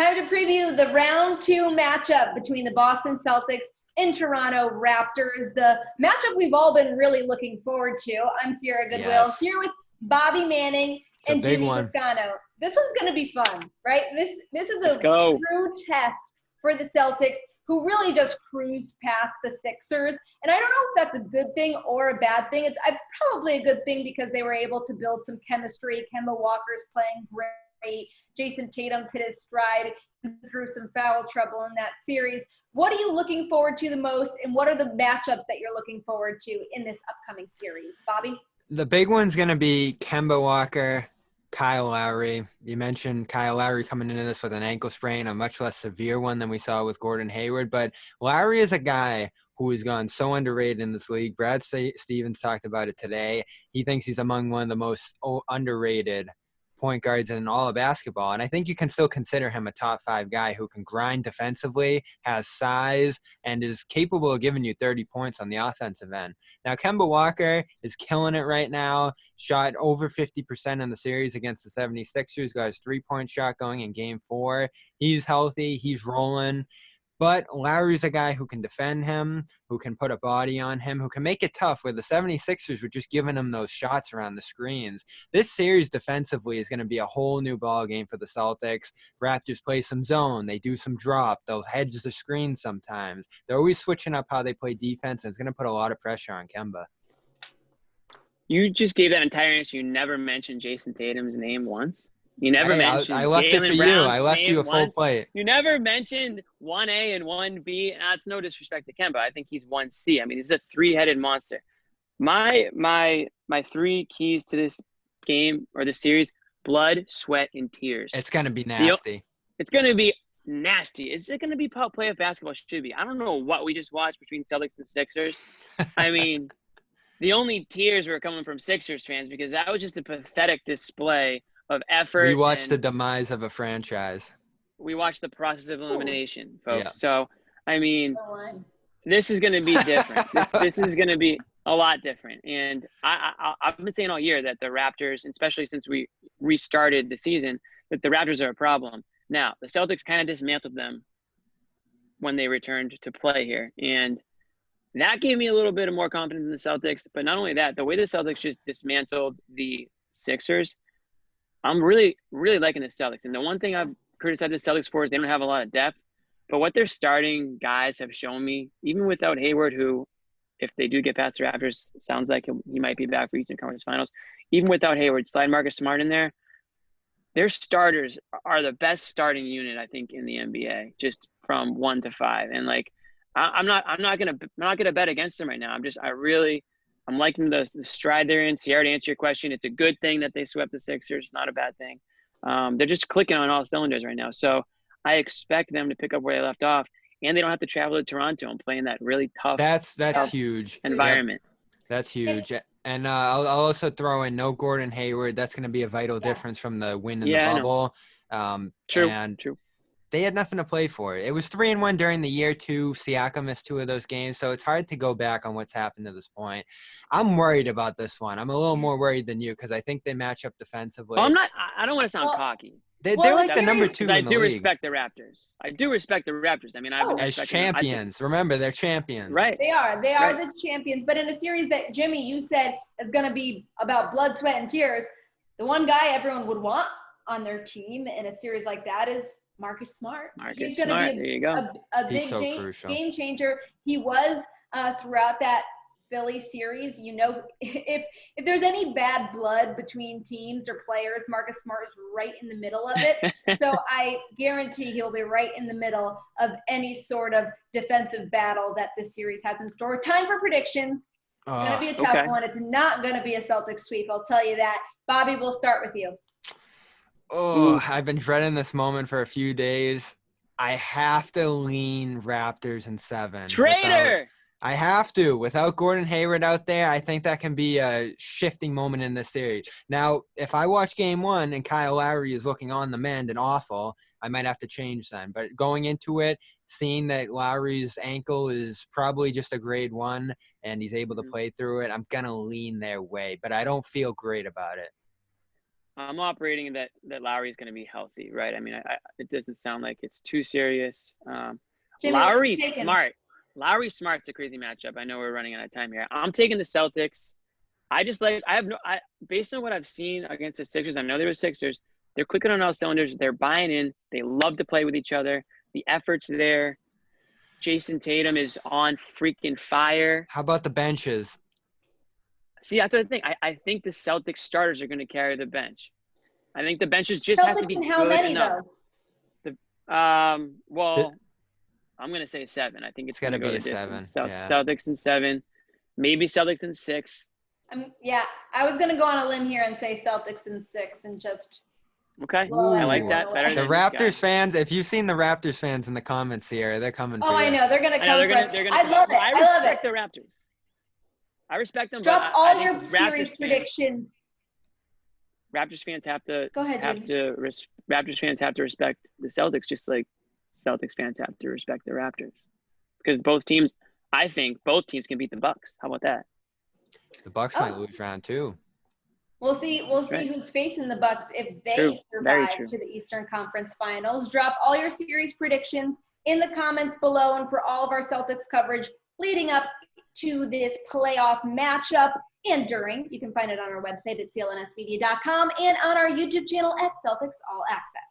Time to preview the round 2 matchup between the Boston Celtics and Toronto Raptors. The matchup we've all been really looking forward to. I'm Sierra Goodwill here with Bobby Manning and Jimmy Toscano. This one's going to be fun, right? This is a true test for the Celtics, who really just cruised past the Sixers. And I don't know if that's a good thing or a bad thing. It's probably a good thing because they were able to build some chemistry. Kemba Walker's playing great. Jayson Tatum's hit his stride through some foul trouble in that series. What are you looking forward to the most, and what are the matchups that you're looking forward to in this upcoming series? Bobby? The big one's going to be Kemba Walker, Kyle Lowry. You mentioned Kyle Lowry coming into this with an ankle sprain, a much less severe one than we saw with Gordon Hayward. But Lowry is a guy who has gone so underrated in this league. Brad Stevens talked about it today. He thinks he's among one of the most underrated point guards in all of basketball. And I think you can still consider him a top 5 guy who can grind defensively, has size, and is capable of giving you 30 points on the offensive end. Now, Kemba Walker is killing it right now. Shot over 50% in the series against the 76ers. Got his 3-point shot going in game 4. He's healthy. He's rolling. But Lowry's a guy who can defend him, who can put a body on him, who can make it tough, where the 76ers were just giving him those shots around the screens. This series defensively is going to be a whole new ball game for the Celtics. Raptors play some zone. They do some drop. They'll hedge the screen sometimes. They're always switching up how they play defense, and it's going to put a lot of pressure on Kemba. You just gave that entire answer. You never mentioned Jayson Tatum's name once. You never mentioned I left Jaylen it for Brown's you. I left you a full once. plate. You never mentioned 1A and 1B. That's no disrespect to Kemba. I think he's 1C. I mean, he's a 3-headed monster. My 3 keys to this game or the series: blood, sweat, and tears. It's going to be nasty. It's going to be nasty. Is it going to be how playoff basketball should be? I don't know what we just watched between Celtics and Sixers. I mean, the only tears were coming from Sixers fans because that was just a pathetic display of effort. We watched the demise of a franchise. We watched the process of elimination, folks. Yeah. So, I mean, this is going to be different. this is going to be a lot different. And I've been saying all year that the Raptors, especially since we restarted the season, that the Raptors are a problem. Now, the Celtics kind of dismantled them when they returned to play here. And that gave me a little bit of more confidence in the Celtics. But not only that, the way the Celtics just dismantled the Sixers, I'm really, really liking the Celtics. And the one thing I've criticized the Celtics for is they don't have a lot of depth. But what their starting guys have shown me, even without Hayward, who, if they do get past the Raptors, sounds like he might be back for Eastern Conference Finals. Even without Hayward, slide Marcus Smart in there. Their starters are the best starting unit, I think, in the NBA, just from 1 to 5. And like, I'm not gonna bet against them right now. I'm liking the stride they're in. Sierra, to answer your question, it's a good thing that they swept the Sixers. It's not a bad thing. They're just clicking on all cylinders right now. So I expect them to pick up where they left off, and they don't have to travel to Toronto and play in that really tough. That's huge environment. Yep. That's huge. And I'll also throw in no Gordon Hayward. That's going to be a vital difference from the win in the bubble. True. They had nothing to play for. It was 3-1 during the year too. Siakam missed 2 of those games, so it's hard to go back on what's happened to this point. I'm worried about this one. I'm a little more worried than you because I think they match up defensively. Well, I'm not. I don't want to sound cocky. They're like the number 2 in the league. I do respect the Raptors. I mean, I've been as champions. Remember, they're champions. Right. They are. They are the champions. But in a series that, Jimmy, you said is going to be about blood, sweat, and tears, the one guy everyone would want on their team in a series like that is Marcus Smart. He's going to be a big game changer. He was throughout that Philly series. You know, if there's any bad blood between teams or players, Marcus Smart is right in the middle of it. So I guarantee he'll be right in the middle of any sort of defensive battle that this series has in store. Time for predictions. It's going to be a tough one. It's not going to be a Celtics sweep, I'll tell you that. Bobby, we'll start with you. I've been dreading this moment for a few days. I have to lean Raptors in 7. Traitor! I have to. Without Gordon Hayward out there, I think that can be a shifting moment in this series. Now, if I watch Game 1 and Kyle Lowry is looking on the mend and awful, I might have to change then. But going into it, seeing that Lowry's ankle is probably just a grade 1 and he's able to play through it, I'm going to lean their way. But I don't feel great about it. I'm operating that Lowry is going to be healthy, right? I mean, it doesn't sound like it's too serious. Jimmy, Lowry's smart. Lowry Smart's a crazy matchup. I know we're running out of time here. I'm taking the Celtics. Based on what I've seen against the Sixers, I know they were Sixers. They're clicking on all cylinders. They're buying in. They love to play with each other. The effort's there. Jayson Tatum is on freaking fire. How about the benches? See, that's what I think. I think the Celtics starters are going to carry the bench. I think the benches just has to be Celtics and how good many, enough. though? I'm going to say 7. I think it's got going to to be go a the 7. distance. Yeah. Celtics in 7. Maybe Celtics in 6. Yeah, I was going to go on a limb here and say Celtics in 6 and just Okay. blow I like that better The than Raptors fans, if you've seen the Raptors fans in the comments here, they're coming for you. I know. They're going to come for us. They're gonna I love it. I respect the Raptors. I respect them. Drop but all I think your Raptors series predictions. Raptors fans have to Go ahead, Raptors fans have to respect the Celtics, just like Celtics fans have to respect the Raptors, because I think both teams can beat the Bucks. How about that? The Bucks might lose round 2. We'll see who's facing the Bucks if they survive to the Eastern Conference Finals. Drop all your series predictions in the comments below, and for all of our Celtics coverage leading up to this playoff matchup and during, you can find it on our website at clnsmedia.com and on our YouTube channel at Celtics All Access.